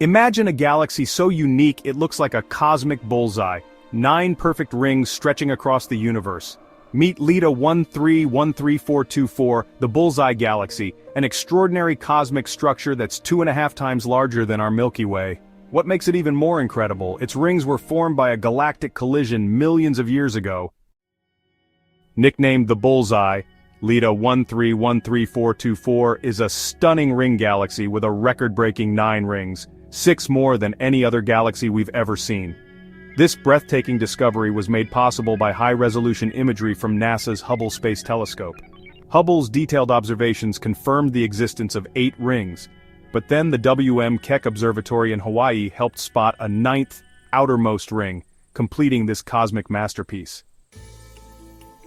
Imagine a galaxy so unique it looks like a cosmic bullseye, 9 perfect rings stretching across the universe. Meet LEDA 1313424, the Bullseye Galaxy, an extraordinary cosmic structure that's 2.5 times larger than our Milky Way. What makes it even more incredible, its rings were formed by a galactic collision millions of years ago. Nicknamed the Bullseye, LEDA 1313424 is a stunning ring galaxy with a record-breaking 9 rings, 6 more than any other galaxy we've ever seen. This breathtaking discovery was made possible by high-resolution imagery from NASA's Hubble Space Telescope. Hubble's detailed observations confirmed the existence of 8 rings, but then the Keck Observatory in Hawaii helped spot a 9th, outermost ring, completing this cosmic masterpiece.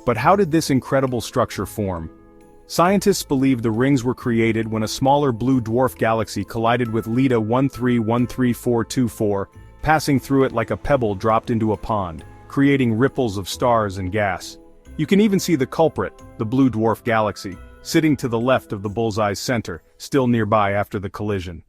But how did this incredible structure form? Scientists believe the rings were created when a smaller blue dwarf galaxy collided with LEDA 1313424, passing through it like a pebble dropped into a pond, creating ripples of stars and gas. You can even see the culprit, the blue dwarf galaxy, sitting to the left of the Bullseye's center, still nearby after the collision.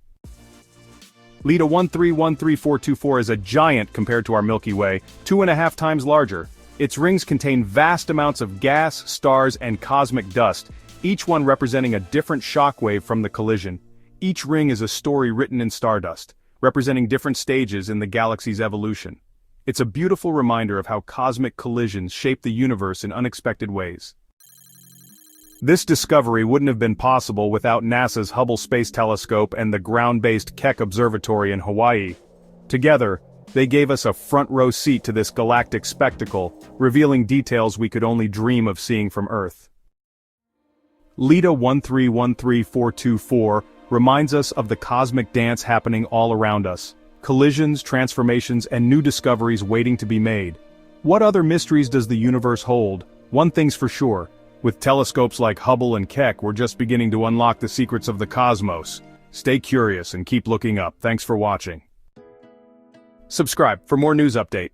LEDA 1313424 is a giant compared to our Milky Way, 2.5 times larger. Its rings contain vast amounts of gas, stars, and cosmic dust, each one representing a different shockwave from the collision. Each ring is a story written in stardust, representing different stages in the galaxy's evolution. It's a beautiful reminder of how cosmic collisions shape the universe in unexpected ways. This discovery wouldn't have been possible without NASA's Hubble Space Telescope and the ground-based Keck Observatory in Hawaii. Together, they gave us a front-row seat to this galactic spectacle, revealing details we could only dream of seeing from Earth. LEDA 1313424 reminds us of the cosmic dance happening all around us. Collisions, transformations, and new discoveries waiting to be made. What other mysteries does the universe hold? One thing's for sure. With telescopes like Hubble and Keck, we're just beginning to unlock the secrets of the cosmos. Stay curious and keep looking up. Thanks for watching. Subscribe for more news update.